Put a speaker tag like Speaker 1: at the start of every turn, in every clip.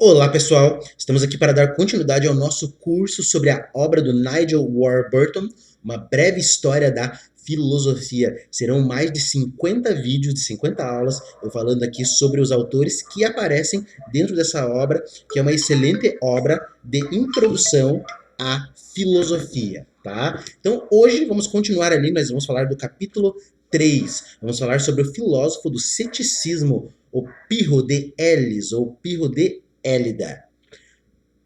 Speaker 1: Olá, pessoal! Estamos aqui para dar continuidade ao nosso curso sobre a obra do Nigel Warburton, uma breve história da filosofia. Serão mais de 50 vídeos, de 50 aulas, eu falando aqui sobre os autores que aparecem dentro dessa obra, que é uma excelente obra de introdução à filosofia, tá? Então, hoje vamos continuar ali, nós vamos falar do capítulo 3. Vamos falar sobre o filósofo do ceticismo, o Pirro de Elis, ou Pirro de Élida.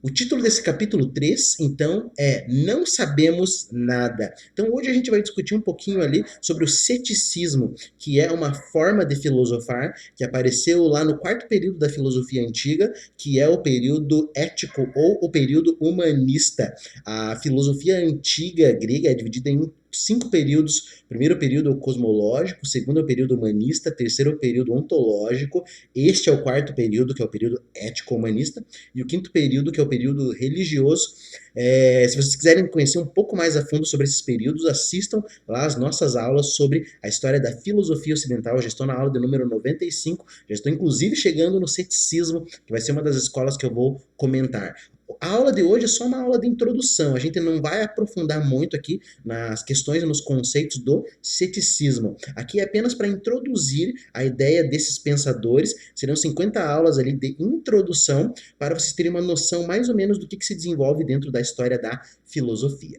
Speaker 1: O título desse capítulo 3, então, é Não Sabemos Nada. Então, hoje a gente vai discutir um pouquinho ali sobre o ceticismo, que é uma forma de filosofar que apareceu lá no quarto período da filosofia antiga, que é o período ético ou o período humanista. A filosofia antiga grega é dividida em 5 períodos. Primeiro período é o cosmológico, segundo é o período humanista, terceiro é o período ontológico, este é o quarto período, que é o período ético-humanista, e o quinto período, que é o período religioso. Se vocês quiserem conhecer um pouco mais a fundo sobre esses períodos, assistam lá as nossas aulas sobre a história da filosofia ocidental. Eu já estou na aula de número 95, já estou inclusive chegando no ceticismo, que vai ser uma das escolas que eu vou comentar. A aula de hoje é só uma aula de introdução, a gente não vai aprofundar muito aqui nas questões e nos conceitos do ceticismo. Aqui é apenas para introduzir a ideia desses pensadores, serão 50 aulas ali de introdução para vocês terem uma noção mais ou menos do que se desenvolve dentro da história da filosofia.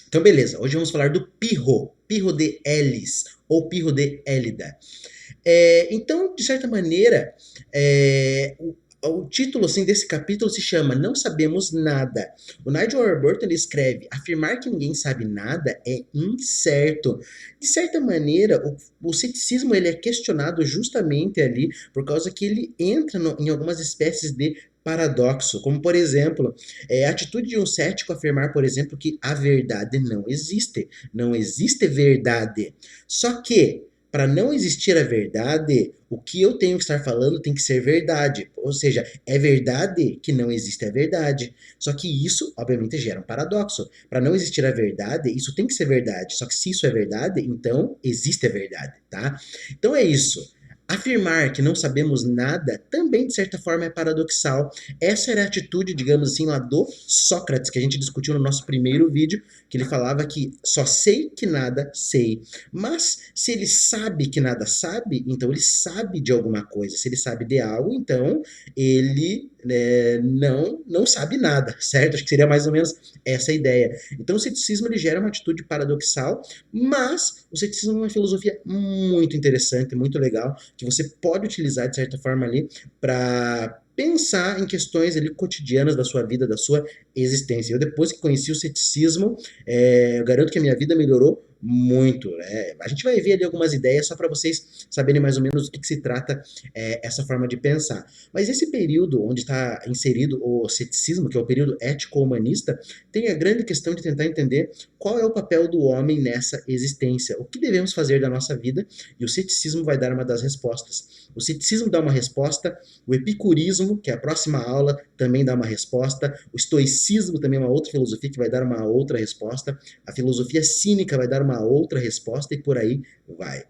Speaker 1: Então, beleza, hoje vamos falar do Pirro, Pirro de Elis, ou Pirro de Élida. Então, de certa maneira, o título assim, desse capítulo se chama Não Sabemos Nada. O Nigel Warburton ele escreve: afirmar que ninguém sabe nada é incerto. De certa maneira, o ceticismo ele é questionado justamente ali por causa que ele entra em algumas espécies de paradoxo, como por exemplo, a atitude de um cético afirmar, por exemplo, que a verdade não existe. Não existe verdade. Só que para não existir a verdade, o que eu tenho que estar falando tem que ser verdade. Ou seja, é verdade que não existe a verdade. Só que isso, obviamente, gera um paradoxo. Para não existir a verdade, isso tem que ser verdade. Só que se isso é verdade, então existe a verdade, tá? Então é isso. Afirmar que não sabemos nada também, de certa forma, é paradoxal. Essa era a atitude, digamos assim, lá do Sócrates, que a gente discutiu no nosso primeiro vídeo, que ele falava que só sei que nada sei. Mas se ele sabe que nada sabe, então ele sabe de alguma coisa. Se ele sabe de algo, então ele não sabe nada, certo? Acho que seria mais ou menos essa a ideia. Então o ceticismo ele gera uma atitude paradoxal, mas o ceticismo é uma filosofia muito interessante, muito legal, que você pode utilizar de certa forma ali para pensar em questões ali cotidianas da sua vida, da sua existência. Eu depois que conheci o ceticismo, eu garanto que a minha vida melhorou muito. A gente vai ver ali algumas ideias só para vocês saberem mais ou menos do que se trata essa forma de pensar. Mas esse período onde está inserido o ceticismo, que é o período ético-humanista, tem a grande questão de tentar entender qual é o papel do homem nessa existência, o que devemos fazer da nossa vida, e o ceticismo vai dar uma das respostas. O ceticismo dá uma resposta, o epicurismo, que é a próxima aula, também dá uma resposta, o estoicismo também é uma outra filosofia que vai dar uma outra resposta, a filosofia cínica vai dar uma outra resposta e por aí vai.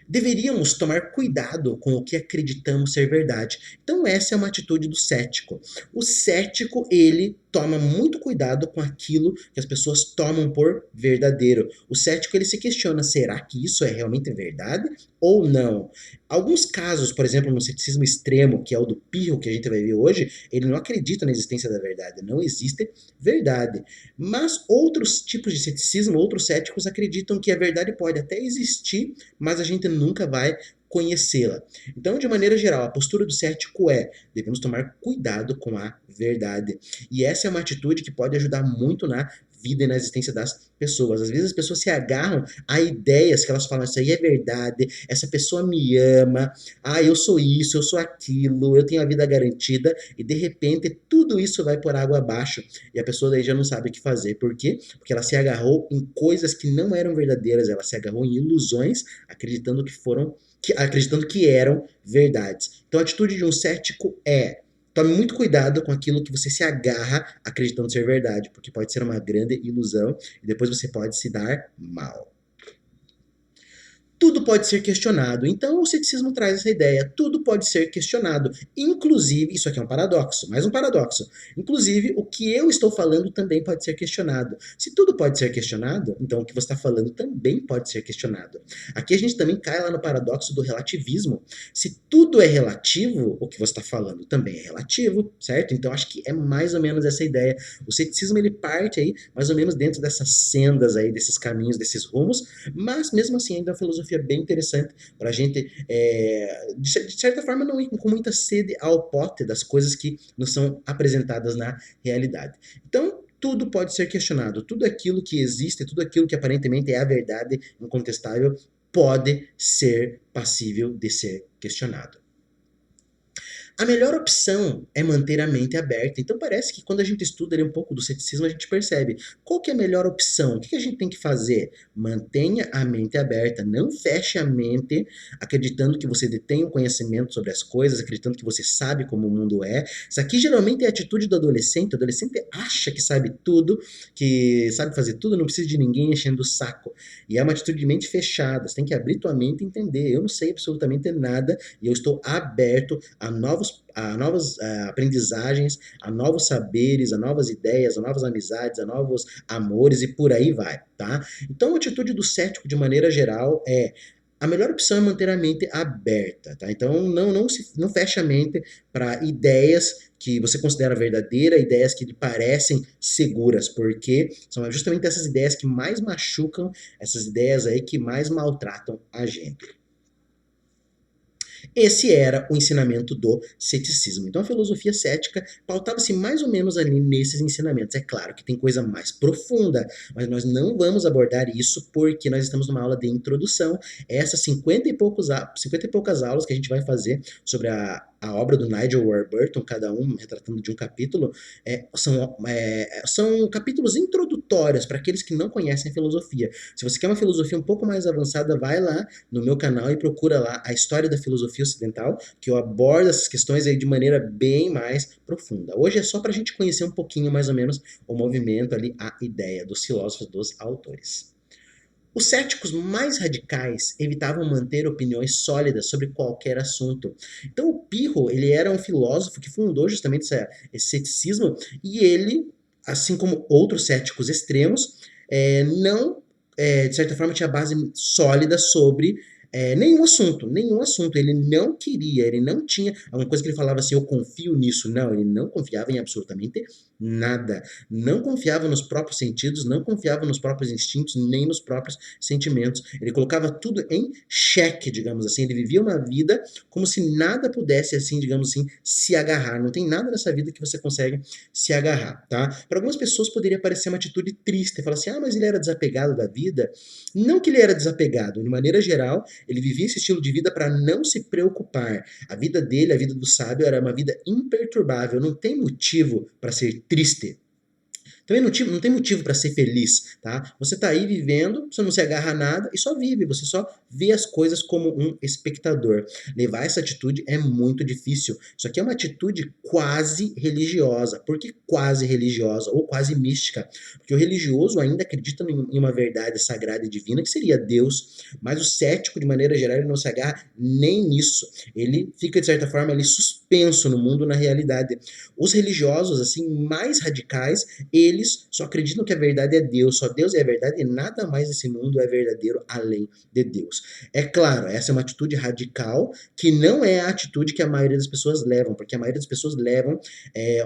Speaker 1: Deveríamos tomar cuidado com o que acreditamos ser verdade. Então essa é uma atitude do cético. O cético, ele toma muito cuidado com aquilo que as pessoas tomam por verdadeiro. O cético, ele se questiona, será que isso é realmente verdade ou não? Alguns casos, por exemplo, no ceticismo extremo, que é o do Pirro, que a gente vai ver hoje, ele não acredita na existência da verdade, não existe verdade. Mas outros tipos de ceticismo, outros céticos acreditam que a verdade pode até existir, mas a gente nunca vai conhecê-la. Então, de maneira geral, a postura do cético é: devemos tomar cuidado com a verdade. E essa é uma atitude que pode ajudar muito na vida e na existência das pessoas. Às vezes as pessoas se agarram a ideias que elas falam, isso aí é verdade, essa pessoa me ama, eu sou isso, eu sou aquilo, eu tenho a vida garantida, e de repente tudo isso vai por água abaixo, e a pessoa daí já não sabe o que fazer. Por quê? Porque ela se agarrou em coisas que não eram verdadeiras, ela se agarrou em ilusões, acreditando que eram verdades. Então a atitude de um cético é: tome muito cuidado com aquilo que você se agarra acreditando ser verdade, porque pode ser uma grande ilusão e depois você pode se dar mal. tudo pode ser questionado. Então o ceticismo traz essa ideia, tudo pode ser questionado. Inclusive, isso aqui é um paradoxo, mais um paradoxo. Inclusive, o que eu estou falando também pode ser questionado. Se tudo pode ser questionado, então o que você está falando também pode ser questionado. Aqui a gente também cai lá no paradoxo do relativismo. Se tudo é relativo, o que você está falando também é relativo, certo? Então acho que é mais ou menos essa ideia. O ceticismo ele parte aí mais ou menos dentro dessas sendas aí, desses caminhos, desses rumos, mas mesmo assim ainda é uma filosofia bem interessante para a gente, de certa forma, não ir com muita sede ao pote das coisas que nos são apresentadas na realidade. Então, tudo pode ser questionado, tudo aquilo que existe, tudo aquilo que aparentemente é a verdade incontestável, pode ser passível de ser questionado. A melhor opção é manter a mente aberta. Então parece que quando a gente estuda ali um pouco do ceticismo, a gente percebe qual que é a melhor opção, o que a gente tem que fazer? Mantenha a mente aberta, não feche a mente acreditando que você detém o conhecimento sobre as coisas, acreditando que você sabe como o mundo é. Isso aqui geralmente é a atitude do adolescente. O adolescente acha que sabe tudo, que sabe fazer tudo, não precisa de ninguém enchendo o saco. E é uma atitude de mente fechada. Você tem que abrir tua mente e entender. Eu não sei absolutamente nada e eu estou aberto a novas aprendizagens, a novos saberes, a novas ideias, a novas amizades, a novos amores e por aí vai, tá? Então, a atitude do cético, de maneira geral, é a melhor opção é manter a mente aberta, tá? Então, não feche a mente para ideias que você considera verdadeira, ideias que lhe parecem seguras, porque são justamente essas ideias que mais machucam, essas ideias aí que mais maltratam a gente. Esse era o ensinamento do ceticismo. Então a filosofia cética pautava-se mais ou menos ali nesses ensinamentos. É claro que tem coisa mais profunda, mas nós não vamos abordar isso porque nós estamos numa aula de introdução. Essas 50 e poucas aulas que a gente vai fazer sobre a obra do Nigel Warburton, cada um retratando de um capítulo, são capítulos introdutórios para aqueles que não conhecem filosofia. Se você quer uma filosofia um pouco mais avançada, vai lá no meu canal e procura lá a história da filosofia ocidental, que eu abordo essas questões aí de maneira bem mais profunda. Hoje é só para a gente conhecer um pouquinho mais ou menos o movimento ali, a ideia dos filósofos, dos autores. Os céticos mais radicais evitavam manter opiniões sólidas sobre qualquer assunto. Então o Pirro, ele era um filósofo que fundou justamente esse ceticismo e ele, assim como outros céticos extremos, não, de certa forma, tinha base sólida sobre nenhum assunto. Ele não queria, ele não tinha uma coisa que ele falava assim, eu confio nisso. Não, ele não confiava em absolutamente nada. Não confiava nos próprios sentidos, não confiava nos próprios instintos, nem nos próprios sentimentos. Ele colocava tudo em xeque, digamos assim. Ele vivia uma vida como se nada pudesse, assim, digamos assim, se agarrar. Não tem nada nessa vida que você consegue se agarrar, tá? Para algumas pessoas poderia parecer uma atitude triste, falar assim, ah, mas ele era desapegado da vida. Não que ele era desapegado, de maneira geral, ele vivia esse estilo de vida para não se preocupar. A vida dele, a vida do sábio, era uma vida imperturbável. Não tem motivo para ser triste. Também não tem motivo para ser feliz, tá? Você tá aí vivendo, você não se agarra a nada e só vive, você só vê as coisas como um espectador. Levar essa atitude é muito difícil. Isso aqui é uma atitude quase religiosa. Por que quase religiosa ou quase mística? Porque o religioso ainda acredita em uma verdade sagrada e divina que seria Deus, mas o cético, de maneira geral, ele não se agarra nem nisso. Ele fica, de certa forma, ali suspenso no mundo, na realidade. Os religiosos, assim, mais radicais, eles só acreditam que a verdade é Deus, só Deus é a verdade e nada mais nesse mundo é verdadeiro além de Deus. É claro, essa é uma atitude radical que não é a atitude que a maioria das pessoas levam, porque a maioria das pessoas levam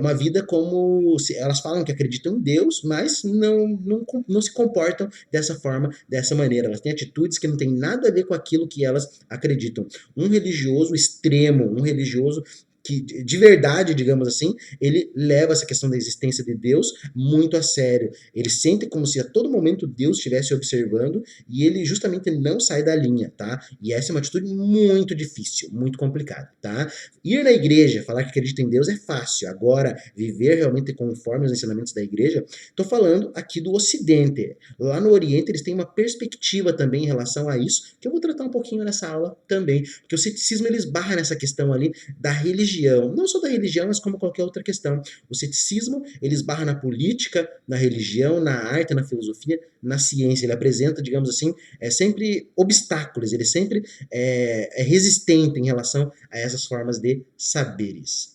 Speaker 1: uma vida como se elas falam que acreditam em Deus, mas não se comportam dessa forma, dessa maneira. Elas têm atitudes que não têm nada a ver com aquilo que elas acreditam. Um religioso extremo, um religioso que de verdade, digamos assim, ele leva essa questão da existência de Deus muito a sério. Ele sente como se a todo momento Deus estivesse observando e ele justamente não sai da linha, tá? E essa é uma atitude muito difícil, muito complicada, tá? Ir na igreja, falar que acredita em Deus é fácil. Agora, viver realmente conforme os ensinamentos da igreja, tô falando aqui do Ocidente. Lá no Oriente eles têm uma perspectiva também em relação a isso, que eu vou tratar um pouquinho nessa aula também, porque o ceticismo ele esbarra nessa questão ali da religião religião, não só da religião, mas como qualquer outra questão. O ceticismo, ele esbarra na política, na religião, na arte, na filosofia, na ciência. Ele apresenta, digamos assim, sempre obstáculos, ele sempre é resistente em relação a essas formas de saberes.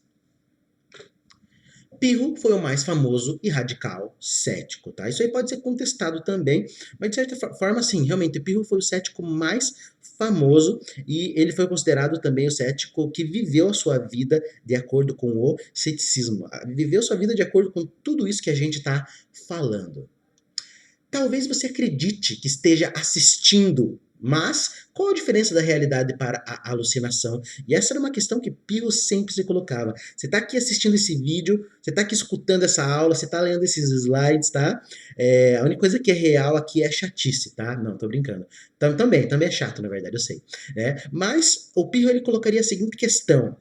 Speaker 1: Pirro foi o mais famoso e radical cético, tá? Isso aí pode ser contestado também, mas de certa forma, sim, realmente, Pirro foi o cético mais famoso e ele foi considerado também o cético que viveu a sua vida de acordo com o ceticismo, viveu sua vida de acordo com tudo isso que a gente está falando. Talvez você acredite que esteja assistindo, mas qual a diferença da realidade para a alucinação? E essa era uma questão que Pirro sempre se colocava. Você está aqui assistindo esse vídeo, você está aqui escutando essa aula, você está lendo esses slides, tá? A única coisa que é real aqui é chatice, tá? Não, tô brincando. Também é chato, na verdade, eu sei. Né? Mas o Pirro ele colocaria a seguinte questão.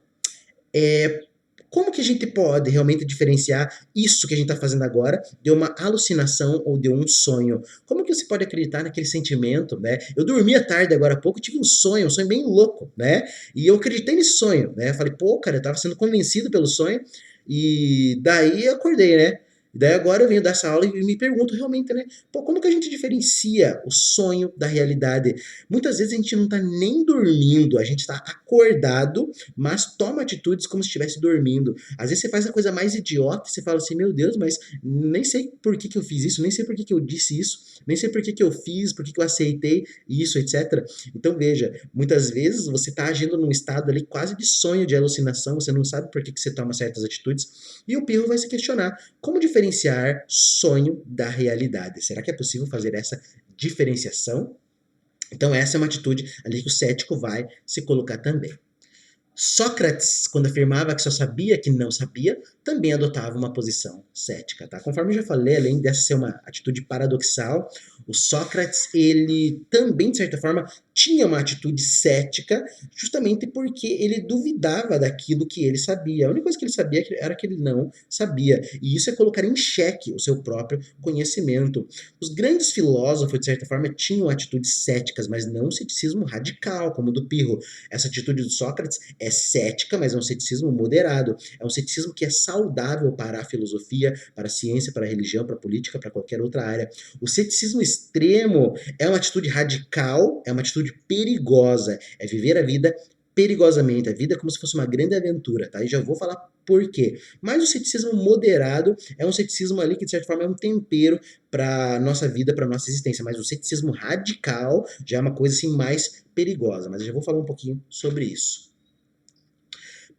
Speaker 1: Como que a gente pode realmente diferenciar isso que a gente está fazendo agora de uma alucinação ou de um sonho? Como que você pode acreditar naquele sentimento, né? Eu dormi à tarde agora há pouco, tive um sonho bem louco, né? E eu acreditei nesse sonho, né? Falei, pô, cara, eu tava sendo convencido pelo sonho e daí eu acordei, né? E daí agora eu venho dessa aula e me pergunto realmente, né? Pô, como que a gente diferencia o sonho da realidade? Muitas vezes a gente não tá nem dormindo, a gente tá acordado, mas toma atitudes como se estivesse dormindo. Às vezes você faz a coisa mais idiota e você fala assim, meu Deus, mas nem sei por que eu fiz isso, nem sei por que eu disse isso, nem sei por que eu fiz, por que eu aceitei isso, etc. Então veja, muitas vezes você está agindo num estado ali quase de sonho, de alucinação, você não sabe por que você toma certas atitudes, e o Pirro vai se questionar, como diferenciar sonho da realidade? Será que é possível fazer essa diferenciação? Então essa é uma atitude ali que o cético vai se colocar também. Sócrates, quando afirmava que só sabia que não sabia, também adotava uma posição cética, tá? Conforme eu já falei, além dessa ser uma atitude paradoxal, o Sócrates, ele também, de certa forma, tinha uma atitude cética, justamente porque ele duvidava daquilo que ele sabia. A única coisa que ele sabia era que ele não sabia. E isso é colocar em xeque o seu próprio conhecimento. Os grandes filósofos, de certa forma, tinham atitudes céticas, mas não um ceticismo radical, como o do Pirro. Essa atitude do Sócrates é cética, mas é um ceticismo moderado. É um ceticismo que é saudável para a filosofia, para a ciência, para a religião, para a política, para qualquer outra área. O ceticismo extremo é uma atitude radical, é uma atitude perigosa. É viver a vida perigosamente. A vida é como se fosse uma grande aventura, tá? E já vou falar por quê. Mas o ceticismo moderado é um ceticismo ali que, de certa forma, é um tempero para nossa vida, para nossa existência. Mas o ceticismo radical já é uma coisa assim mais perigosa. Mas eu já vou falar um pouquinho sobre isso.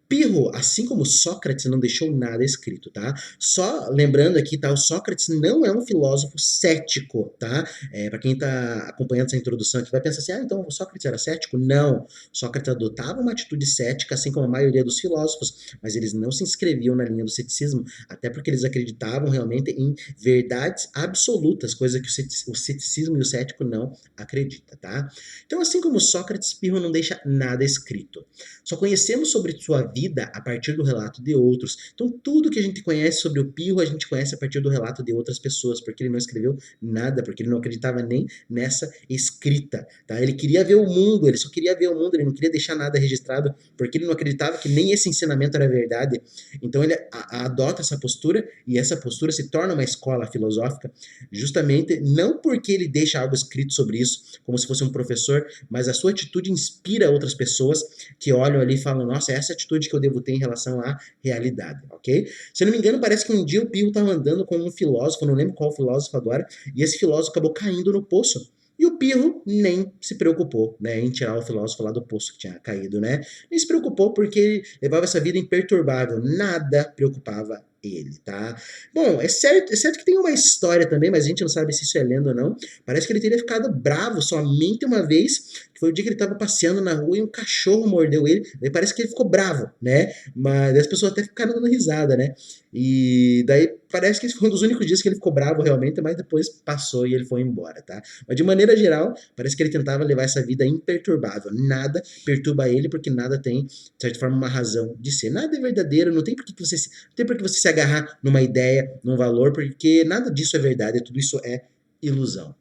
Speaker 1: Pirro, assim como Sócrates, não deixou nada escrito, tá? Só lembrando aqui, tá? O Sócrates não é um filósofo cético, tá? Para quem tá acompanhando essa introdução aqui, vai pensar assim, então o Sócrates era cético? Não. Sócrates adotava uma atitude cética, assim como a maioria dos filósofos, mas eles não se inscreviam na linha do ceticismo, até porque eles acreditavam realmente em verdades absolutas, coisa que o ceticismo e o cético não acreditam, tá? Então, assim como Sócrates, Pirro não deixa nada escrito. Só conhecemos sobre sua vida a partir do relato de outros. Então, tudo que a gente conhece sobre o Pirro, a gente conhece a partir do relato de outras pessoas, porque ele não escreveu nada, porque ele não acreditava nem nessa escrita, tá? Ele queria ver o mundo, ele só queria ver o mundo, ele não queria deixar nada registrado, porque ele não acreditava que nem esse ensinamento era verdade. Então, ele adota essa postura, e essa postura se torna uma escola filosófica, justamente não porque ele deixa algo escrito sobre isso, como se fosse um professor, mas a sua atitude inspira outras pessoas que olham ali e falam, nossa, essa é a atitude que eu devo ter em relação à realidade, ok? Se eu não me engano, parece que um dia o Pirro estava andando com um filósofo, não lembro qual filósofo agora, e esse filósofo acabou caindo no poço. E o Pirro nem se preocupou, né, em tirar o filósofo lá do poço que tinha caído, né? Nem se preocupou porque ele levava essa vida imperturbável, nada preocupava ele, tá? Bom, é certo que tem uma história também, mas a gente não sabe se isso é lenda ou não. Parece que ele teria ficado bravo somente uma vez, que foi o dia que ele estava passeando na rua e um cachorro mordeu ele. Daí parece que ele ficou bravo, né? Mas as pessoas até ficaram dando risada, né? E daí parece que esse foi um dos únicos dias que ele ficou bravo realmente, mas depois passou e ele foi embora, tá? Mas de maneira geral, parece que ele tentava levar essa vida imperturbável. Nada perturba ele, porque nada tem, de certa forma, uma razão de ser. Nada é verdadeiro, não tem por que você se agarrar numa ideia, num valor, porque nada disso é verdade, tudo isso é ilusão.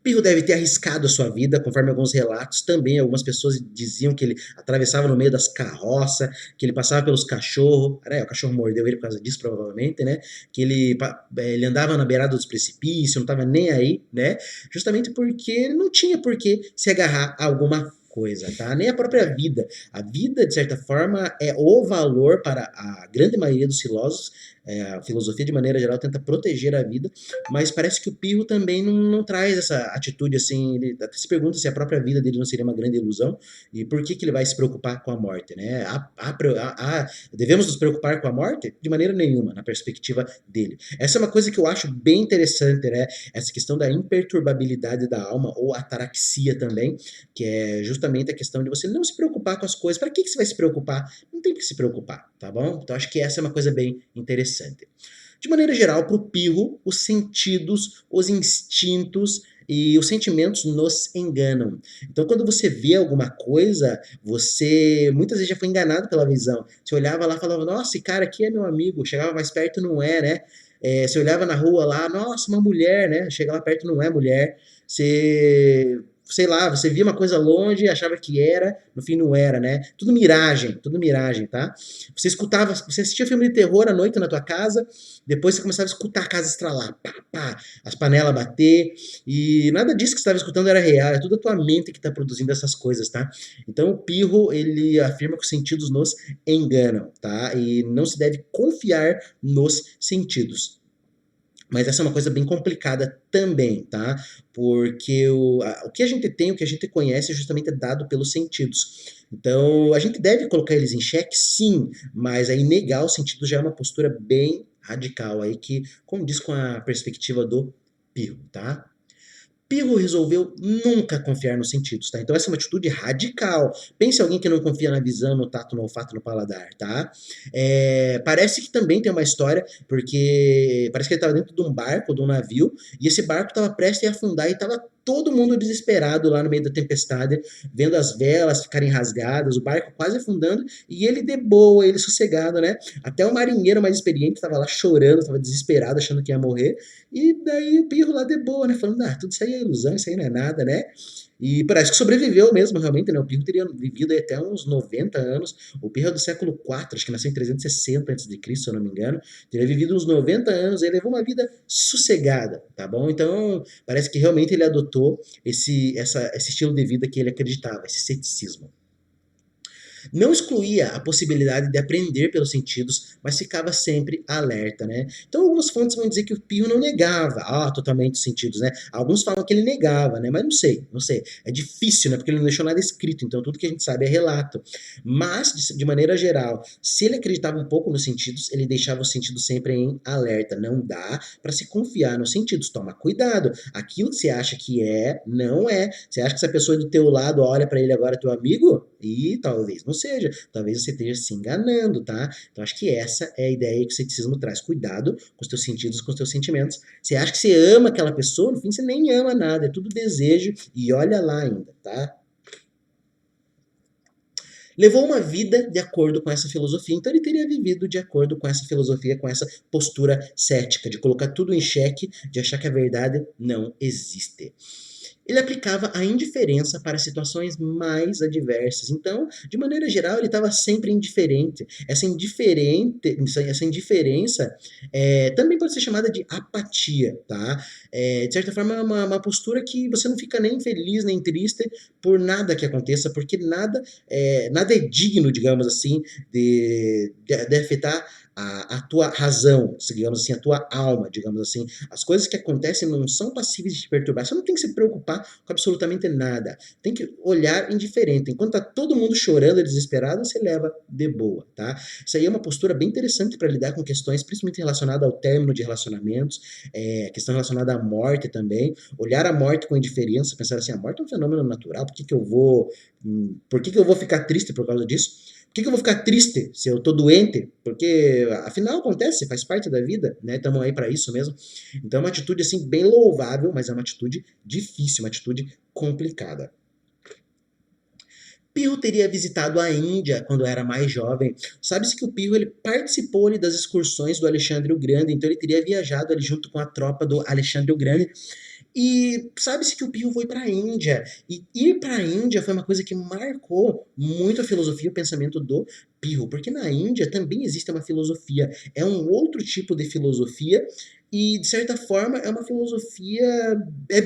Speaker 1: Pirro deve ter arriscado a sua vida, conforme alguns relatos também. Algumas pessoas diziam que ele atravessava no meio das carroças, que ele passava pelos cachorros. O cachorro mordeu ele por causa disso, provavelmente, né? Que ele andava na beirada dos precipícios, não estava nem aí, né? Justamente porque ele não tinha por que se agarrar a alguma coisa, tá? Nem a própria vida. A vida, de certa forma, é o valor para a grande maioria dos filósofos. A filosofia, de maneira geral, tenta proteger a vida, mas parece que o Pirro também não traz essa atitude assim. Ele até se pergunta se a própria vida dele não seria uma grande ilusão e por que ele vai se preocupar com a morte, né? Devemos nos preocupar com a morte? De maneira nenhuma, na perspectiva dele. Essa é uma coisa que eu acho bem interessante, né? Essa questão da imperturbabilidade da alma, ou ataraxia também, que é justamente a questão de você não se preocupar com as coisas. Para que você vai se preocupar? Não tem que se preocupar, tá bom? Então acho que essa é uma coisa bem interessante. De maneira geral, para o Pirro, os sentidos, os instintos e os sentimentos nos enganam. Então, quando você vê alguma coisa, você muitas vezes já foi enganado pela visão. Você olhava lá e falava, nossa, esse cara aqui é meu amigo. Chegava mais perto, não é, né? Você olhava na rua lá, nossa, uma mulher, né? Chega lá perto, não é mulher. Você, sei lá, você via uma coisa longe, achava que era, no fim não era, né? Tudo miragem, tá? Você escutava, você assistia filme de terror à noite na tua casa, depois você começava a escutar a casa estralar, pá, pá, as panelas bater, e nada disso que você estava escutando era real, é tudo a tua mente que está produzindo essas coisas, tá? Então o Pirro, ele afirma que os sentidos nos enganam, tá? E não se deve confiar nos sentidos. Mas essa é uma coisa bem complicada também, tá? Porque o que a gente tem, o que a gente conhece, é justamente dado pelos sentidos. Então, a gente deve colocar eles em xeque, sim, mas aí negar os sentidos já é uma postura bem radical aí, que condiz com a perspectiva do Pirro, tá? Pirro resolveu nunca confiar nos sentidos, tá? Então essa é uma atitude radical. Pense em alguém que não confia na visão, no tato, no olfato, no paladar, tá? Parece que também tem uma história, porque parece que ele estava dentro de um barco, de um navio, e esse barco estava prestes a afundar e estava todo mundo desesperado lá no meio da tempestade, vendo as velas ficarem rasgadas, o barco quase afundando, e ele de boa, ele sossegado, né? Até o marinheiro mais experiente estava lá chorando, estava desesperado, achando que ia morrer. E daí o Pirro lá de boa, né? Falando, tudo isso aí é ilusão, isso aí não é nada, né? E parece que sobreviveu mesmo, realmente, né? O Pirro teria vivido aí até uns 90 anos. O Pirro é do século IV, acho que nasceu em 360 a.C., se eu não me engano. Teria vivido uns 90 anos, ele levou uma vida sossegada, tá bom? Então, parece que realmente ele adotou esse estilo de vida que ele acreditava, esse ceticismo. Não excluía a possibilidade de aprender pelos sentidos, mas ficava sempre alerta, né? Então, algumas fontes vão dizer que o Pio não negava totalmente os sentidos, né? Alguns falam que ele negava, né? Mas não sei. É difícil, né? Porque ele não deixou nada escrito, então tudo que a gente sabe é relato. Mas, de maneira geral, se ele acreditava um pouco nos sentidos, ele deixava os sentidos sempre em alerta. Não dá para se confiar nos sentidos. Toma cuidado. Aquilo que você acha que é, não é. Você acha que essa pessoa do teu lado olha para ele agora, teu amigo? E talvez não seja. Talvez você esteja se enganando, tá? Então acho que essa é a ideia que o ceticismo traz. Cuidado com os teus sentidos, com os teus sentimentos. Você acha que você ama aquela pessoa, no fim você nem ama nada, é tudo desejo e olha lá ainda, tá? Levou uma vida de acordo com essa filosofia, então ele teria vivido de acordo com essa filosofia, com essa postura cética, de colocar tudo em xeque, de achar que a verdade não existe. Ele aplicava a indiferença para situações mais adversas. Então, de maneira geral, ele estava sempre indiferente. Essa indiferença também pode ser chamada de apatia, tá? De certa forma, é uma postura que você não fica nem feliz nem triste por nada que aconteça, porque nada é digno, digamos assim, de afetar a tua razão, digamos assim, a tua alma, digamos assim. As coisas que acontecem não são passíveis de te perturbar. Você não tem que se preocupar com absolutamente nada. Tem que olhar indiferente. Enquanto tá todo mundo chorando e desesperado, você leva de boa, tá? Isso aí é uma postura bem interessante para lidar com questões, principalmente relacionadas ao término de relacionamentos, questão relacionada à morte também. Olhar a morte com indiferença, pensar assim, a morte é um fenômeno natural, por que que eu vou ficar triste por causa disso? Por que eu vou ficar triste se eu tô doente? Porque afinal acontece, faz parte da vida, né? Estamos aí para isso mesmo. Então é uma atitude assim bem louvável, mas é uma atitude difícil, uma atitude complicada. Pirro teria visitado a Índia quando era mais jovem. Sabe-se que o Pirro ele participou ali das excursões do Alexandre o Grande, então ele teria viajado ali junto com a tropa do Alexandre o Grande. E sabe-se que o Pirro foi para a Índia. E ir para a Índia foi uma coisa que marcou muito a filosofia e o pensamento do Pirro, porque na Índia também existe uma filosofia. É um outro tipo de filosofia e, de certa forma, é uma filosofia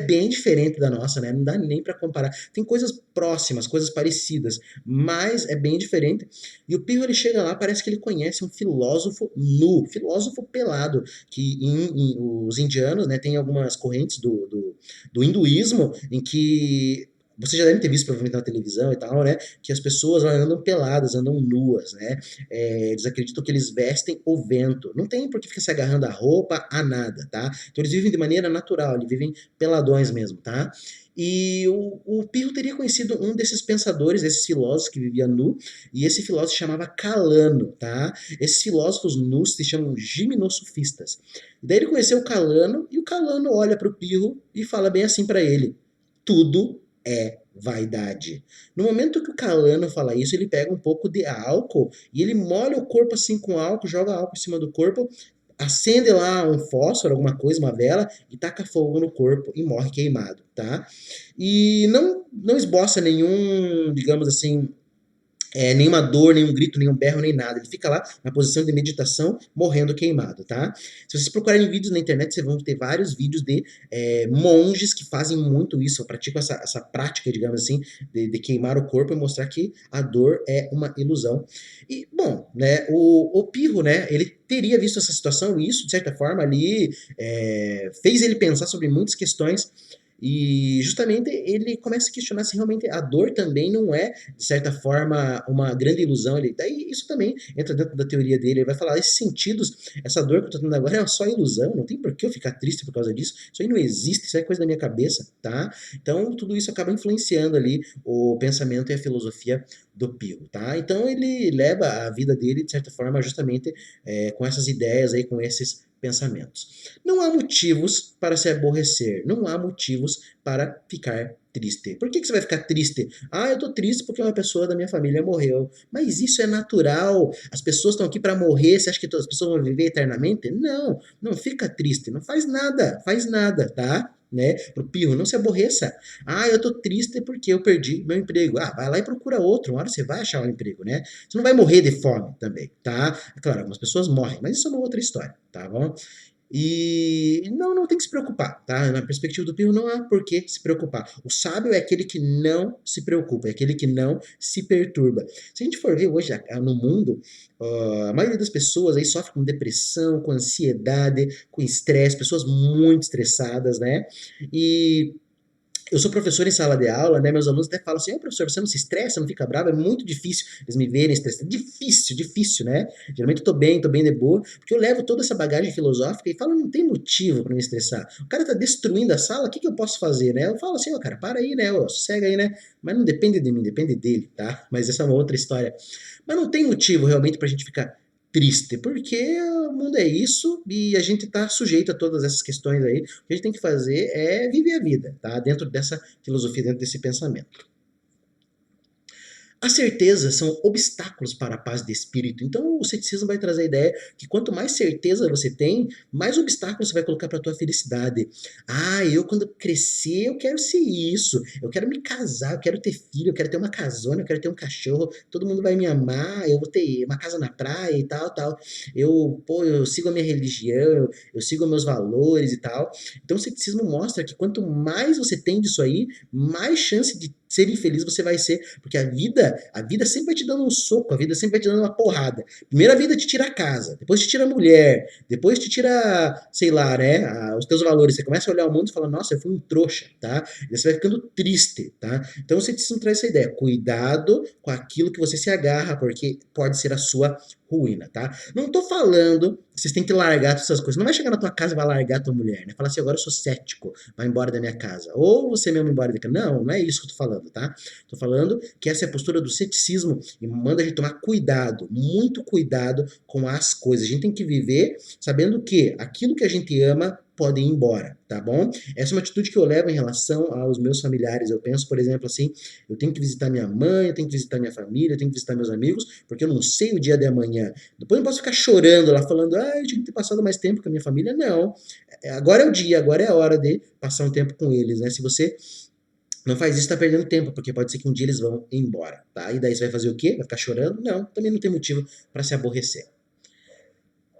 Speaker 1: bem diferente da nossa, né? Não dá nem para comparar. Tem coisas próximas, coisas parecidas, mas é bem diferente. E o Pirro, ele chega lá, parece que ele conhece um filósofo nu, filósofo pelado, que os indianos, né, tem algumas correntes do hinduísmo em que você já deve ter visto provavelmente na televisão e tal, né? Que as pessoas lá andam peladas, andam nuas, né? Eles acreditam que eles vestem o vento. Não tem por que ficar se agarrando a roupa, a nada, tá? Então eles vivem de maneira natural, eles vivem peladões mesmo, tá? E o Pirro teria conhecido um desses pensadores, desses filósofos que vivia nu, e esse filósofo se chamava Calano, tá? Esses filósofos nus se chamam gimnosofistas. Daí ele conheceu o Calano e o Calano olha para o Pirro e fala bem assim para ele: tudo é vaidade. No momento que o Calano fala isso, ele pega um pouco de álcool e ele molha o corpo assim com álcool, joga álcool em cima do corpo, acende lá um fósforo, alguma coisa, uma vela, e taca fogo no corpo e morre queimado, tá? E não esboça nenhum, digamos assim, nenhuma dor, nenhum grito, nenhum berro, nem nada. Ele fica lá na posição de meditação, morrendo queimado, tá? Se vocês procurarem vídeos na internet, vocês vão ter vários vídeos de monges que fazem muito isso, praticam essa prática, digamos assim, de queimar o corpo e mostrar que a dor é uma ilusão. E, bom, né, o Pirro, né, ele teria visto essa situação e isso, de certa forma, ali fez ele pensar sobre muitas questões e justamente ele começa a questionar se realmente a dor também não é, de certa forma, uma grande ilusão. Daí isso também entra dentro da teoria dele. Ele vai falar: esses sentidos, essa dor que eu tô tendo agora é só ilusão, não tem por que eu ficar triste por causa disso. Isso aí não existe, isso é coisa da minha cabeça, tá? Então tudo isso acaba influenciando ali o pensamento e a filosofia do Pirro, tá? Então ele leva a vida dele, de certa forma, justamente com essas ideias aí, com esses pensamentos. Não há motivos para se aborrecer, não há motivos para ficar triste. Por que você vai ficar triste? Ah, eu tô triste porque uma pessoa da minha família morreu. Mas isso é natural. As pessoas estão aqui para morrer. Você acha que todas as pessoas vão viver eternamente? Não, não fica triste, não faz nada, tá? Né? Pro Pirro, não se aborreça. Ah, eu tô triste porque eu perdi meu emprego. Ah, vai lá e procura outro. Uma hora você vai achar um emprego, né? Você não vai morrer de fome também, tá? É claro, algumas pessoas morrem, mas isso é uma outra história, tá bom? E não tem que se preocupar, tá? Na perspectiva do Pirro, não há por que se preocupar. O sábio é aquele que não se preocupa, é aquele que não se perturba. Se a gente for ver hoje no mundo, a maioria das pessoas aí sofre com depressão, com ansiedade, com estresse, pessoas muito estressadas, né? E eu sou professor em sala de aula, né? Meus alunos até falam assim: professor, você não se estressa, não fica bravo? É muito difícil eles me verem estressado. Difícil, né? Geralmente tô bem de boa, porque eu levo toda essa bagagem filosófica e falo: não tem motivo para me estressar. O cara tá destruindo a sala, o que eu posso fazer, né? Eu falo assim: cara, para aí, né? Sossega aí, né? Mas não depende de mim, depende dele, tá? Mas essa é uma outra história. Mas não tem motivo realmente pra gente ficar triste, porque o mundo é isso e a gente está sujeito a todas essas questões aí. O que a gente tem que fazer é viver a vida, tá? Dentro dessa filosofia, dentro desse pensamento. As certezas são obstáculos para a paz de espírito. Então, o ceticismo vai trazer a ideia que quanto mais certeza você tem, mais obstáculos você vai colocar para a tua felicidade. Ah, eu quando crescer, eu quero ser isso. Eu quero me casar, eu quero ter filho, eu quero ter uma casona, eu quero ter um cachorro, todo mundo vai me amar, eu vou ter uma casa na praia e tal, tal. Eu sigo a minha religião, eu sigo os meus valores e tal. Então, o ceticismo mostra que quanto mais você tem disso aí, mais chance de ser infeliz você vai ser, porque a vida sempre vai te dando um soco, a vida sempre vai te dando uma porrada. Primeiro a vida te tira a casa, depois te tira a mulher, depois te tira, sei lá, né, os teus valores. Você começa a olhar o mundo e fala: nossa, eu fui um trouxa, tá? E você vai ficando triste, tá? Então o ceticismo traz essa ideia: cuidado com aquilo que você se agarra, porque pode ser a sua ruína, tá? Não tô falando que vocês têm que largar todas essas coisas. Não vai chegar na tua casa e vai largar a tua mulher, né? Falar assim: agora eu sou cético, vai embora da minha casa. Ou você mesmo embora da casa. Não é isso que eu tô falando, tá? Tô falando que essa é a postura do ceticismo e manda a gente tomar cuidado, muito cuidado com as coisas. A gente tem que viver sabendo que aquilo que a gente ama podem ir embora, tá bom? Essa é uma atitude que eu levo em relação aos meus familiares. Eu penso, por exemplo, assim, eu tenho que visitar minha mãe, eu tenho que visitar minha família, eu tenho que visitar meus amigos, porque eu não sei o dia de amanhã. Depois eu não posso ficar chorando lá, falando, eu tinha que ter passado mais tempo com a minha família. Não. Agora é o dia, agora é a hora de passar um tempo com eles, né? Se você não faz isso, tá perdendo tempo, porque pode ser que um dia eles vão embora, tá? E daí você vai fazer o quê? Vai ficar chorando? Não, também não tem motivo para se aborrecer.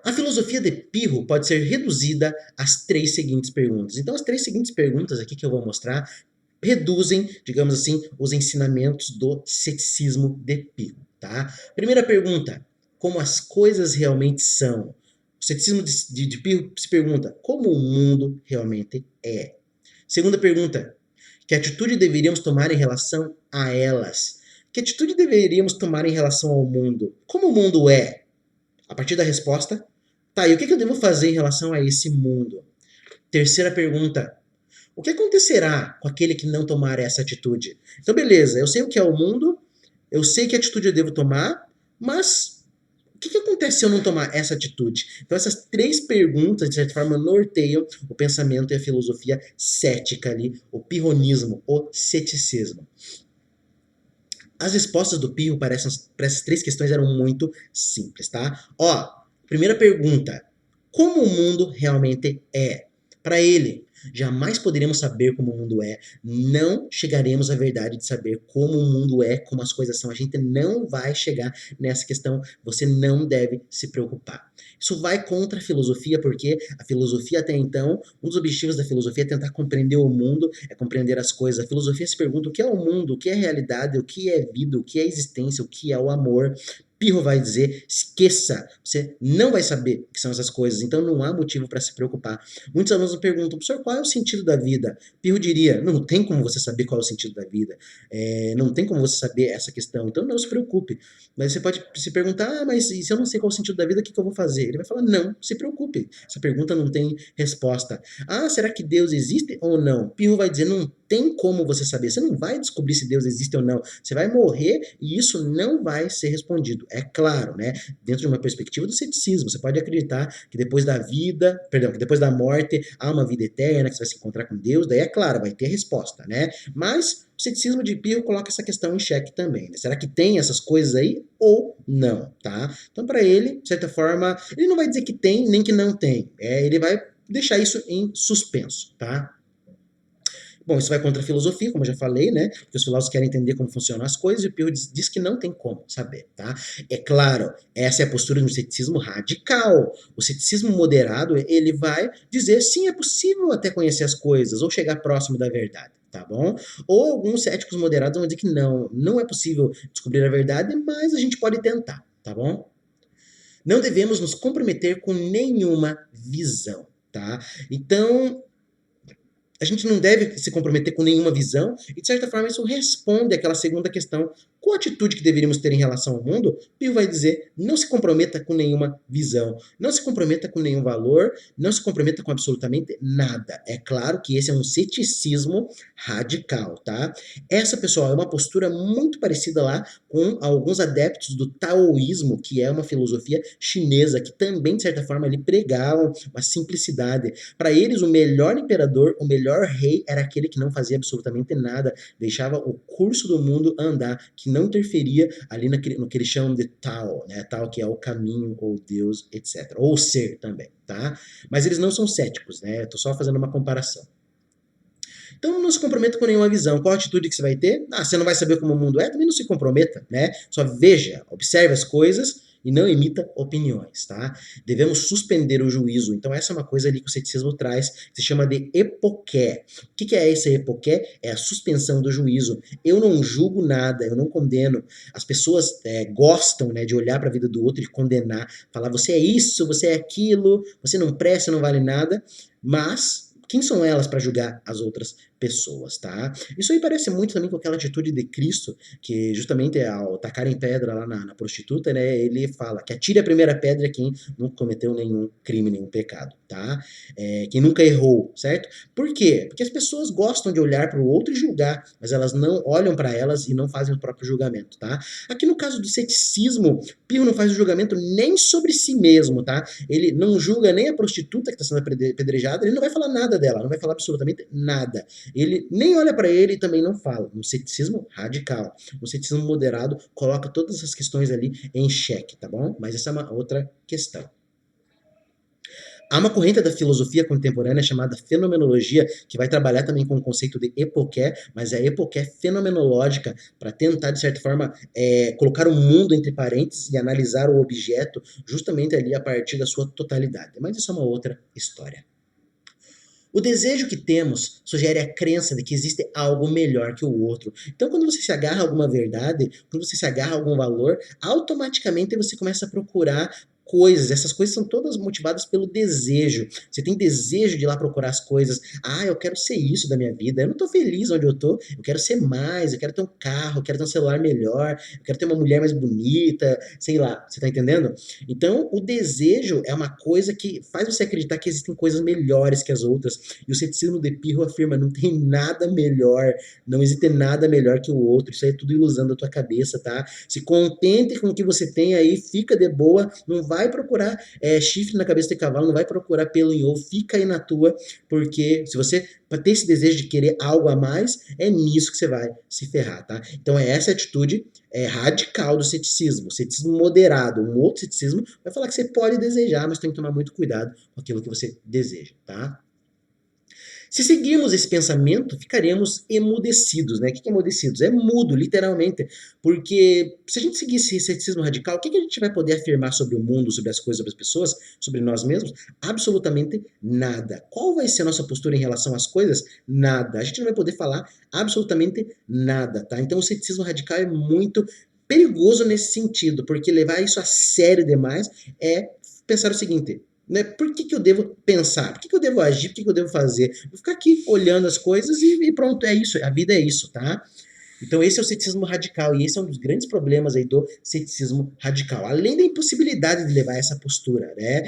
Speaker 1: A filosofia de Pirro pode ser reduzida às três seguintes perguntas. Então, as três seguintes perguntas aqui que eu vou mostrar reduzem, digamos assim, os ensinamentos do ceticismo de Pirro, tá? Primeira pergunta, como as coisas realmente são? O ceticismo de Pirro se pergunta, como o mundo realmente é? Segunda pergunta, que atitude deveríamos tomar em relação a elas? Que atitude deveríamos tomar em relação ao mundo? Como o mundo é? A partir da resposta, tá, e o que eu devo fazer em relação a esse mundo? Terceira pergunta, o que acontecerá com aquele que não tomar essa atitude? Então, beleza, eu sei o que é o mundo, eu sei que atitude eu devo tomar, mas o que acontece se eu não tomar essa atitude? Então, essas três perguntas, de certa forma, norteiam o pensamento e a filosofia cética ali, o pirronismo, o ceticismo. As respostas do Pirro para essas três questões eram muito simples, tá? Ó, primeira pergunta: como o mundo realmente é? Para ele, jamais poderemos saber como o mundo é, não chegaremos à verdade de saber como o mundo é, como as coisas são. A gente não vai chegar nessa questão, você não deve se preocupar. Isso vai contra a filosofia, porque a filosofia até então, um dos objetivos da filosofia é tentar compreender o mundo, é compreender as coisas. A filosofia se pergunta o que é o mundo, o que é realidade, o que é vida, o que é existência, o que é o amor. Pirro vai dizer, esqueça, você não vai saber o que são essas coisas, então não há motivo para se preocupar. Muitos alunos me perguntam, professor, qual é o sentido da vida? Pirro diria, não tem como você saber qual é o sentido da vida, não tem como você saber essa questão, então não se preocupe. Mas você pode se perguntar, mas se eu não sei qual é o sentido da vida, o que eu vou fazer? Ele vai falar, não, se preocupe, essa pergunta não tem resposta. Será que Deus existe ou não? Pirro vai dizer, não tem como você saber, você não vai descobrir se Deus existe ou não, você vai morrer e isso não vai ser respondido. É claro, né? Dentro de uma perspectiva do ceticismo, você pode acreditar que depois da vida, perdão, que depois da morte há uma vida eterna, que você vai se encontrar com Deus, daí é claro, vai ter resposta, né? Mas o ceticismo de Pirro coloca essa questão em xeque também, né? Será que tem essas coisas aí ou não, tá? Então, para ele, de certa forma, ele não vai dizer que tem nem que não tem, ele vai deixar isso em suspenso, tá? Bom, isso vai contra a filosofia, como eu já falei, né? Porque os filósofos querem entender como funcionam as coisas e o Pirro diz que não tem como saber, tá? É claro, essa é a postura de um ceticismo radical. O ceticismo moderado, ele vai dizer, sim, é possível até conhecer as coisas ou chegar próximo da verdade, tá bom? Ou alguns céticos moderados vão dizer que não, não é possível descobrir a verdade, mas a gente pode tentar, tá bom? Não devemos nos comprometer com nenhuma visão, tá? Então, a gente não deve se comprometer com nenhuma visão, e de certa forma isso responde àquela segunda questão. Qual a atitude que deveríamos ter em relação ao mundo? Pio vai dizer, não se comprometa com nenhuma visão, não se comprometa com nenhum valor, não se comprometa com absolutamente nada. É claro que esse é um ceticismo radical, tá? Essa, pessoal, é uma postura muito parecida lá com alguns adeptos do taoísmo, que é uma filosofia chinesa, que também, de certa forma, ele pregavam uma simplicidade. Para eles, o melhor imperador, o melhor rei era aquele que não fazia absolutamente nada, deixava o curso do mundo andar, que não interferia ali no que eles chamam de Tao, né? Tao que é o caminho, ou Deus, etc. Ou o ser também, tá? Mas eles não são céticos, né? Eu tô só fazendo uma comparação. Então não se comprometa com nenhuma visão. Qual a atitude que você vai ter? Você não vai saber como o mundo é? Também não se comprometa, né? Só veja, observe as coisas e não emita opiniões, tá? Devemos suspender o juízo. Então essa é uma coisa ali que o ceticismo traz, que se chama de epoqué. O que é esse epoqué? É a suspensão do juízo. Eu não julgo nada, eu não condeno. As pessoas gostam, né, de olhar para a vida do outro e condenar, falar você é isso, você é aquilo, você não presta, não vale nada, mas quem são elas para julgar as outras pessoas, tá? Isso aí parece muito também com aquela atitude de Cristo, que justamente ao tacarem pedra lá na prostituta, né, ele fala que atire a primeira pedra quem nunca cometeu nenhum crime, nenhum pecado, tá? Quem nunca errou, certo? Por quê? Porque as pessoas gostam de olhar para o outro e julgar, mas elas não olham para elas e não fazem o próprio julgamento, tá? Aqui no caso do ceticismo, Pio não faz o julgamento nem sobre si mesmo, tá? Ele não julga nem a prostituta que está sendo apedrejada, ele não vai falar nada dela, não vai falar absolutamente nada. Ele nem olha para ele e também não fala. Um ceticismo radical. Um ceticismo moderado coloca todas essas questões ali em xeque, tá bom? Mas essa é uma outra questão. Há uma corrente da filosofia contemporânea chamada fenomenologia, que vai trabalhar também com o conceito de epoqué, mas é a epoqué fenomenológica, para tentar, de certa forma, colocar o mundo entre parênteses e analisar o objeto justamente ali a partir da sua totalidade. Mas isso é uma outra história. O desejo que temos sugere a crença de que existe algo melhor que o outro. Então, quando você se agarra a alguma verdade, quando você se agarra a algum valor, automaticamente você começa a procurar coisas. Essas coisas são todas motivadas pelo desejo. Você tem desejo de ir lá procurar as coisas. Ah, eu quero ser isso da minha vida. Eu não tô feliz onde eu tô. Eu quero ser mais. Eu quero ter um carro. Eu quero ter um celular melhor. Eu quero ter uma mulher mais bonita. Sei lá. Você tá entendendo? Então, o desejo é uma coisa que faz você acreditar que existem coisas melhores que as outras. E o ceticismo de Pirro afirma: não tem nada melhor, não existe nada melhor que o outro. Isso aí é tudo ilusão da tua cabeça, tá? Se contente com o que você tem aí, fica de boa, não vai procurar chifre na cabeça de cavalo, não vai procurar pelo em ovo, fica aí na tua, porque se você para ter esse desejo de querer algo a mais, é nisso que você vai se ferrar, tá? Então é essa atitude radical do ceticismo, o ceticismo moderado. Um outro ceticismo vai falar que você pode desejar, mas tem que tomar muito cuidado com aquilo que você deseja, tá? Se seguirmos esse pensamento, ficaremos emudecidos, né? O que é emudecidos? É mudo, literalmente. Porque se a gente seguir esse ceticismo radical, o que a gente vai poder afirmar sobre o mundo, sobre as coisas, sobre as pessoas, sobre nós mesmos? Absolutamente nada. Qual vai ser a nossa postura em relação às coisas? Nada. A gente não vai poder falar absolutamente nada, tá? Então o ceticismo radical é muito perigoso nesse sentido, porque levar isso a sério demais é pensar o seguinte: né? Por que eu devo pensar? Por que eu devo agir? Por que eu devo fazer? Vou ficar aqui olhando as coisas e pronto, é isso. A vida é isso, tá? Então esse é o ceticismo radical e esse é um dos grandes problemas aí do ceticismo radical. Além da impossibilidade de levar essa postura, né?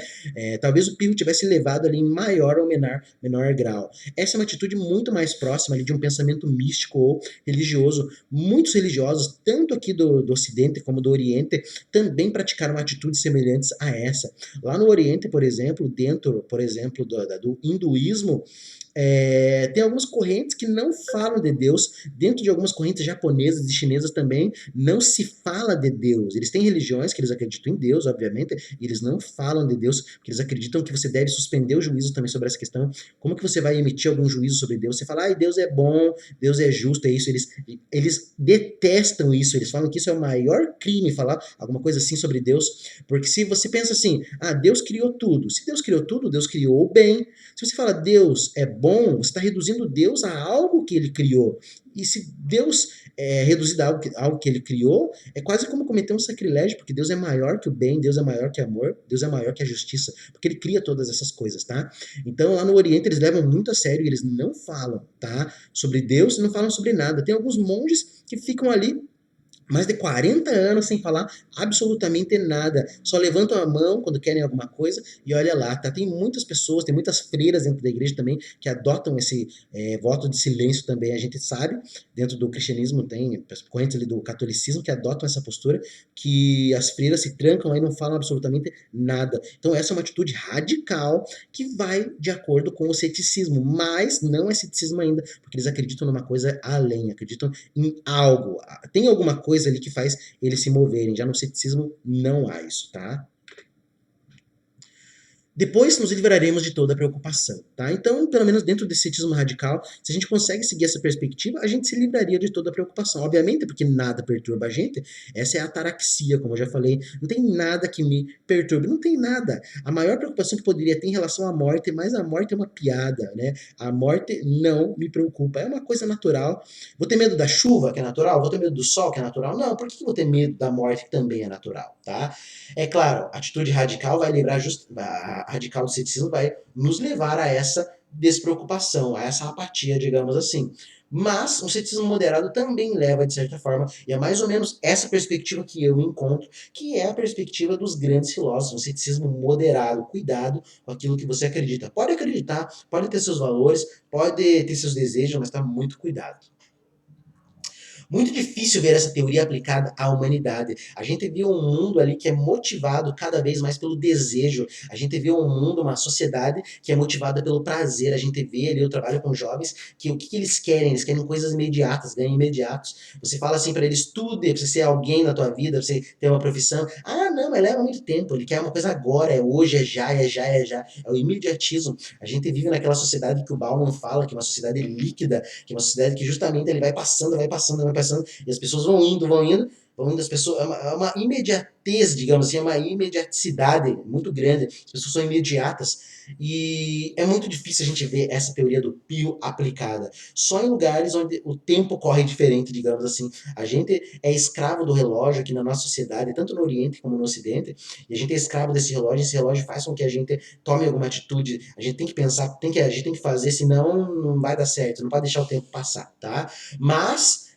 Speaker 1: Talvez o Pirro tivesse levado ali em maior ou menor grau. Essa é uma atitude muito mais próxima ali de um pensamento místico ou religioso. Muitos religiosos, tanto aqui do Ocidente como do Oriente, também praticaram atitudes semelhantes a essa. Lá no Oriente, por exemplo, dentro, por exemplo, do hinduísmo, tem algumas correntes que não falam de Deus. Dentro de algumas correntes japonesas e chinesas também não se fala de Deus. Eles têm religiões que eles acreditam em Deus, obviamente, e eles não falam de Deus, porque eles acreditam que você deve suspender o juízo também sobre essa questão. Como que você vai emitir algum juízo sobre Deus? Você fala, Deus é bom, Deus é justo, é isso. Eles detestam isso, eles falam que isso é o maior crime, falar alguma coisa assim sobre Deus, porque se você pensa assim, Deus criou tudo. Se Deus criou tudo, Deus criou o bem. Se você fala Deus é bom, você está reduzindo Deus a algo que ele criou. E se Deus é reduzido a algo que ele criou, é quase como cometer um sacrilégio, porque Deus é maior que o bem, Deus é maior que o amor, Deus é maior que a justiça, porque ele cria todas essas coisas, tá? Então lá no Oriente eles levam muito a sério e eles não falam, tá? Sobre Deus e não falam sobre nada. Tem alguns monges que ficam ali mais de 40 anos sem falar absolutamente nada. Só levantam a mão quando querem alguma coisa e olha lá, tá? Tem muitas pessoas, tem muitas freiras dentro da igreja também que adotam esse voto de silêncio também. A gente sabe, dentro do cristianismo tem correntes ali do catolicismo que adotam essa postura, que as freiras se trancam aí e não falam absolutamente nada. Então essa é uma atitude radical que vai de acordo com o ceticismo, mas não é ceticismo ainda, porque eles acreditam numa coisa além, acreditam em algo. Tem alguma coisa ali que faz eles se moverem. Já no ceticismo não há isso, tá? Depois nos livraremos de toda preocupação, tá? Então, pelo menos dentro desse ceticismo radical, se a gente consegue seguir essa perspectiva, a gente se livraria de toda preocupação. Obviamente, porque nada perturba a gente. Essa é a ataraxia, como eu já falei. Não tem nada que me perturbe, não tem nada. A maior preocupação que poderia ter em relação à morte, mas a morte é uma piada, né? A morte não me preocupa. É uma coisa natural. Vou ter medo da chuva, que é natural? Vou ter medo do sol, que é natural? Não. Por que eu vou ter medo da morte, que também é natural, tá? É claro, a atitude radical vai livrar a radical do ceticismo vai nos levar a essa despreocupação, a essa apatia, digamos assim. Mas o ceticismo moderado também leva, de certa forma, e é mais ou menos essa perspectiva que eu encontro, que é a perspectiva dos grandes filósofos, um ceticismo moderado, cuidado com aquilo que você acredita. Pode acreditar, pode ter seus valores, pode ter seus desejos, mas tá muito cuidado. Muito difícil ver essa teoria aplicada à humanidade. A gente vê um mundo ali que é motivado cada vez mais pelo desejo. A gente vê um mundo, uma sociedade que é motivada pelo prazer. A gente vê ali, eu trabalho com jovens, que o que eles querem? Eles querem coisas imediatas, ganhos imediatos. Você fala assim para eles, estude, pra você ser alguém na tua vida, pra você ter uma profissão. Ah, não, mas leva muito tempo. Ele quer uma coisa agora, é hoje, é já, é já, é já. É o imediatismo. A gente vive naquela sociedade que o Bauman fala, que é uma sociedade líquida, que é uma sociedade que justamente ele vai passando, vai passando, vai passando, e as pessoas vão indo, as pessoas, é uma imediatez, digamos assim, é uma imediaticidade muito grande, as pessoas são imediatas, e é muito difícil a gente ver essa teoria do pio aplicada, só em lugares onde o tempo corre diferente, digamos assim, a gente é escravo do relógio aqui na nossa sociedade, tanto no Oriente como no Ocidente, e a gente é escravo desse relógio, esse relógio faz com que a gente tome alguma atitude, a gente tem que pensar, a gente tem que fazer, senão não vai dar certo, não pode deixar o tempo passar, tá? Mas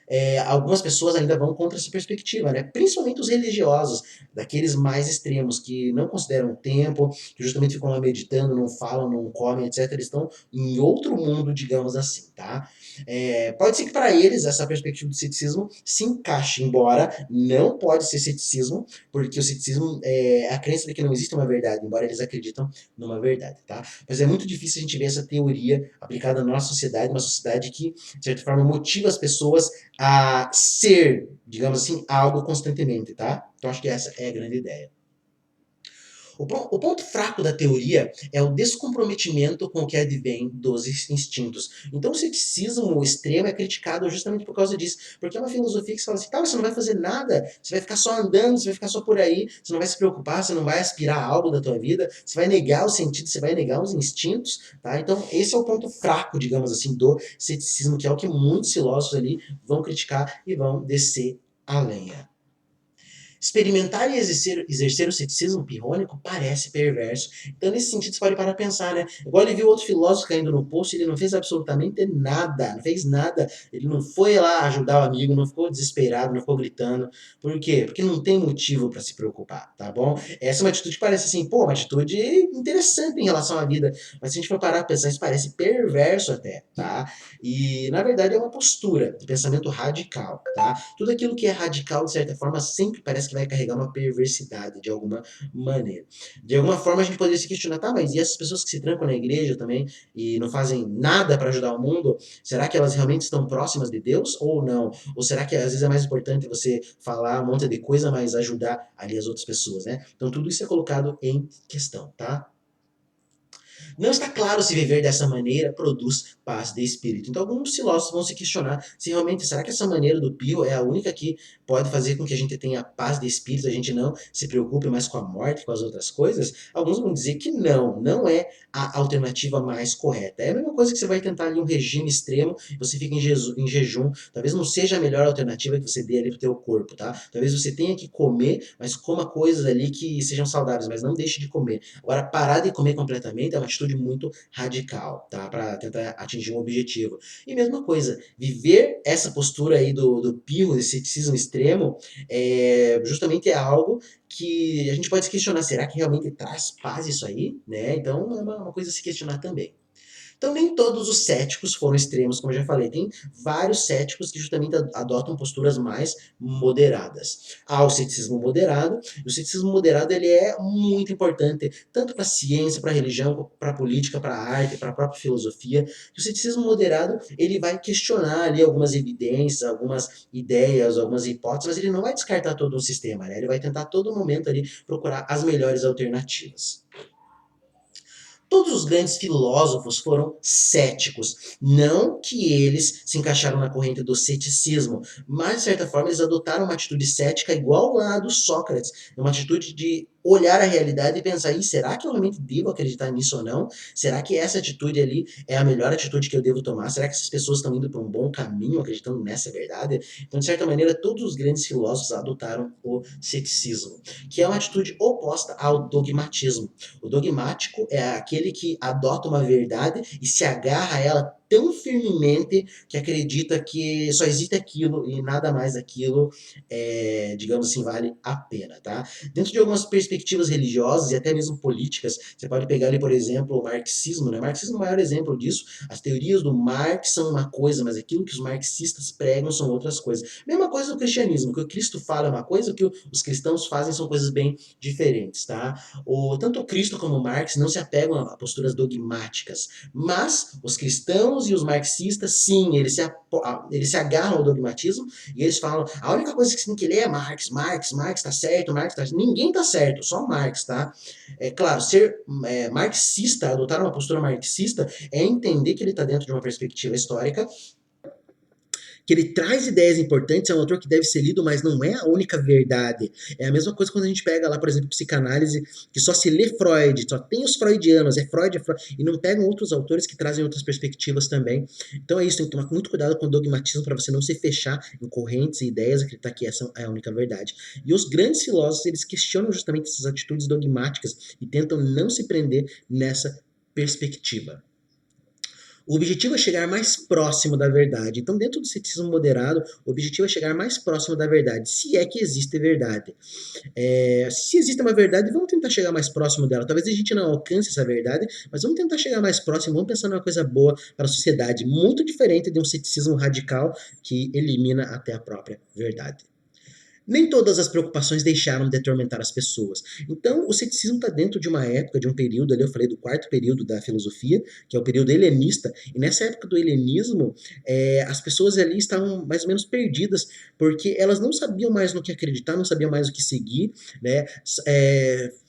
Speaker 1: algumas pessoas ainda vão contra essa perspectiva, né? Principalmente os religiosos, daqueles mais extremos, que não consideram o tempo, que justamente ficam lá meditando, não falam, não comem, etc. Eles estão em outro mundo, digamos assim, tá? Pode ser que para eles essa perspectiva do ceticismo se encaixe, embora não pode ser ceticismo, porque o ceticismo é a crença de que não existe uma verdade, embora eles acreditam numa verdade, tá? Mas é muito difícil a gente ver essa teoria aplicada na nossa sociedade, uma sociedade que, de certa forma, motiva as pessoas a ser, digamos assim, algo constantemente, tá? Então acho que essa é a grande ideia. O ponto fraco da teoria é o descomprometimento com o que advém dos instintos. Então o ceticismo extremo é criticado justamente por causa disso, porque é uma filosofia que você fala assim, tá, você não vai fazer nada, você vai ficar só andando, você vai ficar só por aí, você não vai se preocupar, você não vai aspirar a algo da tua vida, você vai negar os sentidos, você vai negar os instintos, tá? Então esse é o ponto fraco, digamos assim, do ceticismo, que é o que muitos filósofos ali vão criticar e vão descer a lenha. Experimentar e exercer o ceticismo pirrônico parece perverso. Então, nesse sentido, você pode parar a pensar, né? Igual ele viu outro filósofo caindo no poço, ele não fez absolutamente nada, não fez nada. Ele não foi lá ajudar o amigo, não ficou desesperado, não ficou gritando. Por quê? Porque não tem motivo para se preocupar, tá bom? Essa é uma atitude que parece assim, pô, uma atitude interessante em relação à vida. Mas se a gente for parar a pensar, isso parece perverso até, tá? E, na verdade, é uma postura de pensamento radical, tá? Tudo aquilo que é radical, de certa forma, sempre parece que vai carregar uma perversidade de alguma maneira. De alguma forma a gente poderia se questionar, tá, mas e essas pessoas que se trancam na igreja também e não fazem nada para ajudar o mundo, será que elas realmente estão próximas de Deus ou não? Ou será que às vezes é mais importante você falar um monte de coisa, mas ajudar ali as outras pessoas, né? Então tudo isso é colocado em questão, tá? Não está claro se viver dessa maneira produz paz de espírito. Então, alguns filósofos vão se questionar se realmente, será que essa maneira do Pio é a única que pode fazer com que a gente tenha paz de espírito, a gente não se preocupe mais com a morte, com as outras coisas? Alguns vão dizer que não, não é a alternativa mais correta. É a mesma coisa que você vai tentar ali um regime extremo, você fica em jejum, talvez não seja a melhor alternativa que você dê ali pro teu corpo, tá? Talvez você tenha que comer, mas coma coisas ali que sejam saudáveis, mas não deixe de comer. Agora, parar de comer completamente é uma atitude muito radical, tá? Para tentar atingir um objetivo. E mesma coisa, viver essa postura aí do pio, desse ceticismo extremo, justamente é algo que a gente pode se questionar, será que realmente traz paz isso aí? Né? Então é uma coisa a se questionar também. Então, nem todos os céticos foram extremos, como eu já falei. Tem vários céticos que justamente adotam posturas mais moderadas. Há o ceticismo moderado, e o ceticismo moderado ele é muito importante, tanto para a ciência, para a religião, para a política, para a arte, para a própria filosofia. O ceticismo moderado ele vai questionar ali algumas evidências, algumas ideias, algumas hipóteses, mas ele não vai descartar todo um sistema, né? Ele vai tentar a todo momento ali procurar as melhores alternativas. Todos os grandes filósofos foram céticos. Não que eles se encaixaram na corrente do ceticismo, mas de certa forma eles adotaram uma atitude cética igual lá do Sócrates, uma atitude de olhar a realidade e pensar, será que eu realmente devo acreditar nisso ou não? Será que essa atitude ali é a melhor atitude que eu devo tomar? Será que essas pessoas estão indo para um bom caminho acreditando nessa verdade? Então, de certa maneira, todos os grandes filósofos adotaram o ceticismo, que é uma atitude oposta ao dogmatismo. O dogmático é aquele que adota uma verdade e se agarra a ela tão firmemente que acredita que só existe aquilo e nada mais daquilo, digamos assim, vale a pena, tá? Dentro de algumas perspectivas religiosas e até mesmo políticas, você pode pegar ali, por exemplo, o marxismo, né? O marxismo é o maior exemplo disso. As teorias do Marx são uma coisa, mas aquilo que os marxistas pregam são outras coisas. Mesma coisa no cristianismo, o que o Cristo fala é uma coisa, o que os cristãos fazem são coisas bem diferentes, tá? Tanto o Cristo como o Marx não se apegam a posturas dogmáticas, mas os cristãos e os marxistas, sim, eles se agarram ao dogmatismo e eles falam, a única coisa que você tem que ler é Marx tá certo, Marx tá certo. Ninguém tá certo, só Marx, tá? É claro, ser marxista, adotar uma postura marxista, é entender que ele está dentro de uma perspectiva histórica, que ele traz ideias importantes, é um autor que deve ser lido, mas não é a única verdade. É a mesma coisa quando a gente pega lá, por exemplo, psicanálise, que só se lê Freud, só tem os freudianos, é Freud, e não pegam outros autores que trazem outras perspectivas também. Então é isso, tem que tomar muito cuidado com o dogmatismo para você não se fechar em correntes e ideias, acreditar que essa é a única verdade. E os grandes filósofos, eles questionam justamente essas atitudes dogmáticas e tentam não se prender nessa perspectiva. O objetivo é chegar mais próximo da verdade. Então, dentro do ceticismo moderado, o objetivo é chegar mais próximo da verdade, se é que existe verdade. Se existe uma verdade, vamos tentar chegar mais próximo dela. Talvez a gente não alcance essa verdade, mas vamos tentar chegar mais próximo, vamos pensar numa coisa boa para a sociedade, muito diferente de um ceticismo radical que elimina até a própria verdade. Nem todas as preocupações deixaram de atormentar as pessoas. Então, o ceticismo está dentro de uma época, de um período, ali eu falei do quarto período da filosofia, que é o período helenista, e nessa época do helenismo, as pessoas ali estavam mais ou menos perdidas, porque elas não sabiam mais no que acreditar, não sabiam mais o que seguir, né?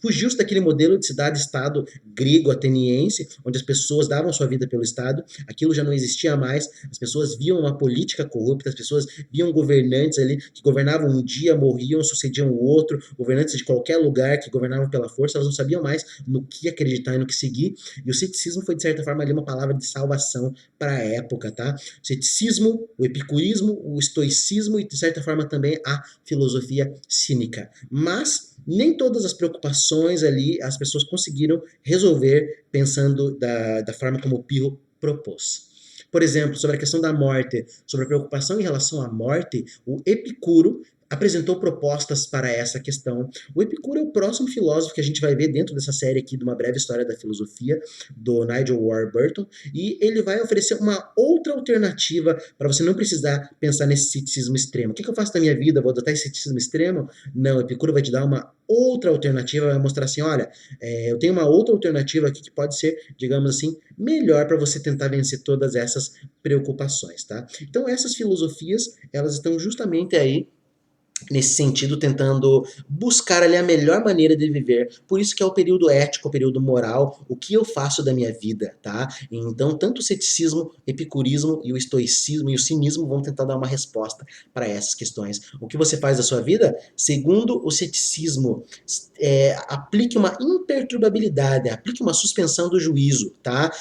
Speaker 1: Fugiu-se daquele modelo de cidade-estado grego ateniense, onde as pessoas davam sua vida pelo Estado, aquilo já não existia mais, as pessoas viam uma política corrupta, as pessoas viam governantes ali que governavam um dia, morriam, sucediam o outro, governantes de qualquer lugar que governavam pela força, elas não sabiam mais no que acreditar e no que seguir, e o ceticismo foi, de certa forma, ali uma palavra de salvação para a época, tá? O ceticismo, o epicurismo, o estoicismo e, de certa forma, também a filosofia cínica. Mas nem todas as preocupações ali as pessoas conseguiram resolver pensando da forma como o Pirro propôs. Por exemplo, sobre a questão da morte, sobre a preocupação em relação à morte, o Epicuro apresentou propostas para essa questão. O Epicuro é o próximo filósofo que a gente vai ver dentro dessa série aqui de uma breve história da filosofia, do Nigel Warburton, e ele vai oferecer uma outra alternativa para você não precisar pensar nesse ceticismo extremo. O que eu faço na minha vida? Vou adotar esse ceticismo extremo? Não, o Epicuro vai te dar uma outra alternativa, vai mostrar assim, olha, eu tenho uma outra alternativa aqui que pode ser, digamos assim, melhor para você tentar vencer todas essas preocupações, tá? Então essas filosofias, elas estão justamente aí nesse sentido, tentando buscar ali a melhor maneira de viver. Por isso que é o período ético, o período moral, o que eu faço da minha vida, tá? Então, tanto o ceticismo, o epicurismo e o estoicismo e o cinismo vão tentar dar uma resposta para essas questões. O que você faz da sua vida? Segundo o ceticismo, aplique uma imperturbabilidade, aplique uma suspensão do juízo, tá?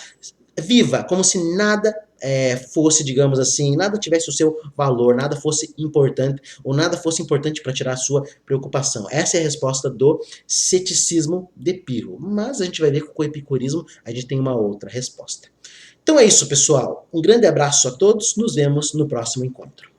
Speaker 1: Viva como se nada fosse, digamos assim, nada tivesse o seu valor, nada fosse importante, ou nada fosse importante para tirar a sua preocupação. Essa é a resposta do ceticismo de Pirro. Mas a gente vai ver que com o epicurismo a gente tem uma outra resposta. Então é isso, pessoal. Um grande abraço a todos, nos vemos no próximo encontro.